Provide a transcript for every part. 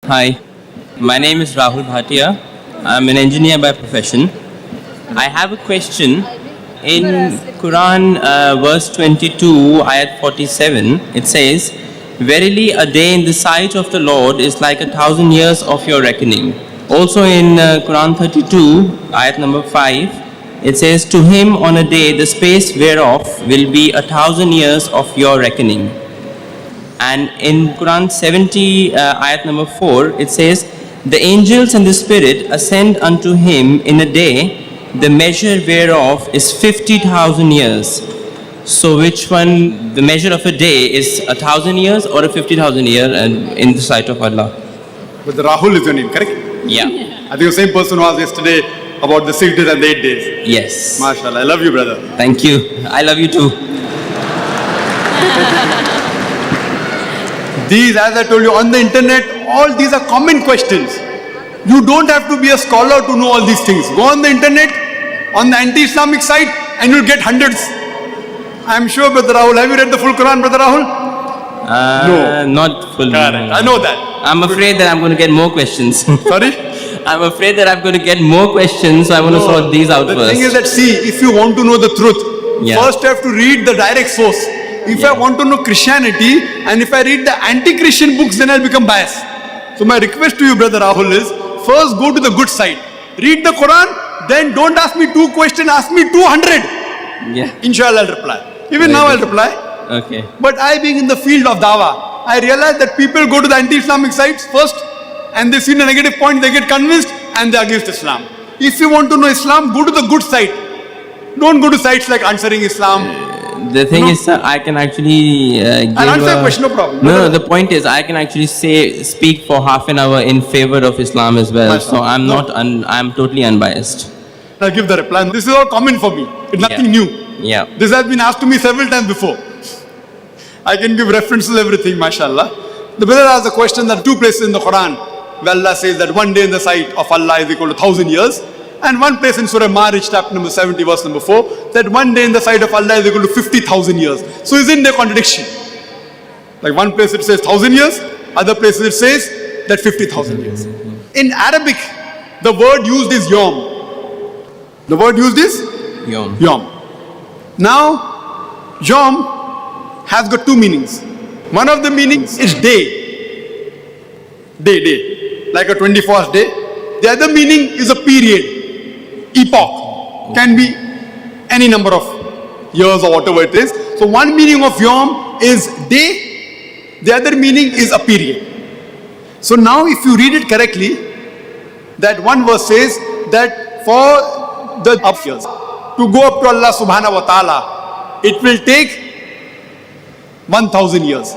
Hi, my name is Rahul Bhatia. I'm an engineer by profession. I have a question. In Quran, verse 22, ayat 47, it says, "Verily, a day in the sight of the Lord is like 1,000 years of your reckoning." Also in Quran 32, ayat number 5, it says, "To him on a day the space whereof will be 1,000 years of your reckoning." And in Quran 70, ayat number 4, it says, "The angels and the spirit ascend unto him in a day, the measure whereof is 50,000 years." So which one, the measure of a day is 1,000 years or a 50,000 year in the sight of Allah? But the Rahul is your name, correct? Yeah. I think the same person who asked yesterday about the 6 days and the 8 days. Yes. MashaAllah, I love you, brother. Thank you. I love you too. These, as I told you, on the internet, all these are common questions. You don't have to be a scholar to know all these things. Go on the internet, on the anti-Islamic site, and you'll get hundreds. I'm sure, Brother Rahul, have you read the full Quran, Brother Rahul? No. Not full. Correct. I know that. I'm afraid that I'm going to get more questions. Sorry? I'm afraid that I'm going to get more questions, so I want to sort these out first. The thing is that, see, if you want to know the truth, first you have to read the direct source. If I want to know Christianity, and if I read the anti-Christian books, then I'll become biased. So my request to you, Brother Rahul, is first go to the good side. Read the Quran, then don't ask me 2 questions, ask me 200. Yeah. Inshallah, I'll reply. Even now I'll reply. Okay. But I being in the field of Dawah, I realize that people go to the anti-Islamic sites first, and they see the negative point, they get convinced, and they're against Islam. If you want to know Islam, go to the good site. Don't go to sites like Answering Islam. The thing is, sir, I can actually give I'll answer your question, no problem. No, the point is, I can actually speak for half an hour in favor of Islam as well. So I'm I'm totally unbiased. I'll give the reply. This is all common for me. It's nothing new. Yeah. This has been asked to me several times before. I can give references, everything, mashallah. The brother asked a question that 2 places in the Quran where Allah says that one day in the sight of Allah is equal to 1,000 years. And one place in Surah Marriage, chapter number 70, verse number 4, that one day in the sight of Allah is equal to 50,000 years. So isn't there contradiction? Like one place it says 1,000 years, other places it says that 50,000 years. In Arabic, the word used is yom. The word used is? Yom. Yom. Now, yom has got 2 meanings. One of the meanings is day. Day. Like a 24-hour day. The other meaning is a period. Epoch. Can be any number of years or whatever it is. So one meaning of yom is day, the other meaning is a period. So now if you read it correctly, that one verse says that for the up years to go up to Allah subhanahu wa ta'ala, it will take 1,000 years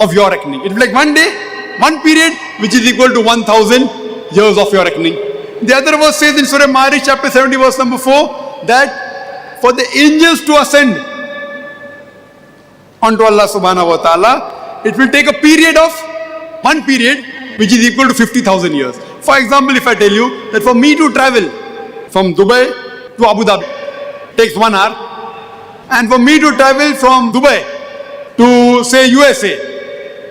of your reckoning. It will take one day, one period, which is equal to 1,000 years of your reckoning. The other verse says in Surah Marriage, chapter 70, verse number 4, that for the angels to ascend onto Allah subhanahu wa ta'ala, it will take a period of one period, which is equal to 50,000 years. For example, if I tell you that for me to travel from Dubai to Abu Dhabi takes 1 hour, and for me to travel from Dubai to say USA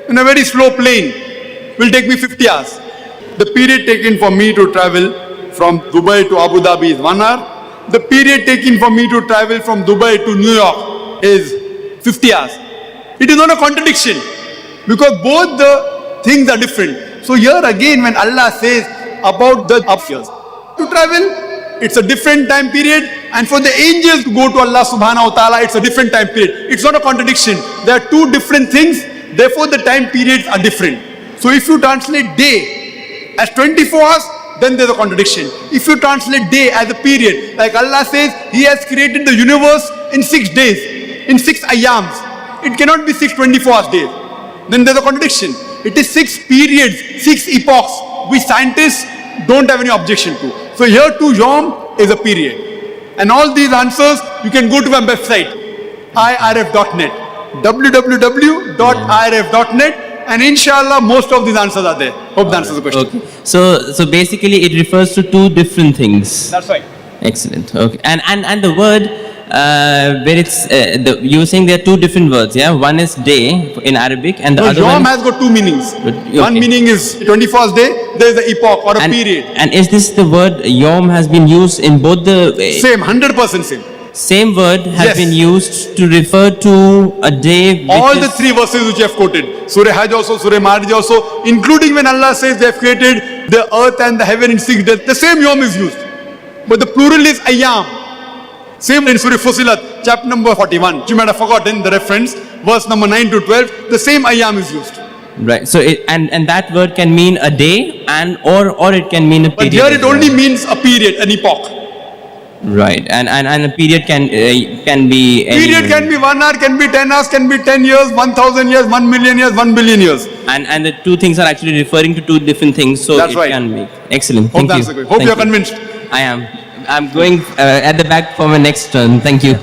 in a very slow plane will take me 50 hours. The period taken for me to travel from Dubai to Abu Dhabi is 1 hour. The period taken for me to travel from Dubai to New York is 50 hours. It is not a contradiction because both the things are different. So here again when Allah says about the up years to travel, it's a different time period, and for the angels to go to Allah subhanahu wa ta'ala, it's a different time period. It's not a contradiction. There are 2 different things, therefore the time periods are different. So if you translate day as 24 hours, then there's a contradiction. If you translate day as a period, like Allah says, He has created the universe in 6 days, in 6 ayams. It cannot be 6 24-hour days. Then there's a contradiction. It is 6 periods, 6 epochs, which scientists don't have any objection to. So here too, Yom is a period. And all these answers, you can go to my website, irf.net, www.irf.net. And inshallah, most of these answers are there. Hope that answers the question. Okay. So basically, it refers to 2 different things. That's right. Excellent. Okay. And the word where it's you're saying there are two different words, yeah? One is day in Arabic, and the other Yom one. has got two meanings. Okay. One meaning is 21st day, there is an epoch or a period. And is this the word Yom has been used in both the Same, 100% same. same word has Yes. been used to refer to a day? Which All is, the three verses which I have quoted, Surah Hajj also, Surah Marij also, including when Allah says they have created the earth and the heaven in 6 days, the same Yom is used. But the plural is Ayyam. Same in Surah Fusilat, chapter number 41. You might have forgotten the reference, verse number 9 to 12, the same Ayyam is used. Right. So and that word can mean a day or it can mean a But period. here as it well. only means a period, an epoch. Right. And a period can be any Period can be 1 hour, can be 10 hours, can be 10 years, 1,000 years, 1 million years, 1 billion years. and the two things are actually referring to two different things. So That's it right. can be excellent. Hope Thank that's you. good. Hope Thank you're convinced. I am. I'm going at the back for my next turn. Thank you.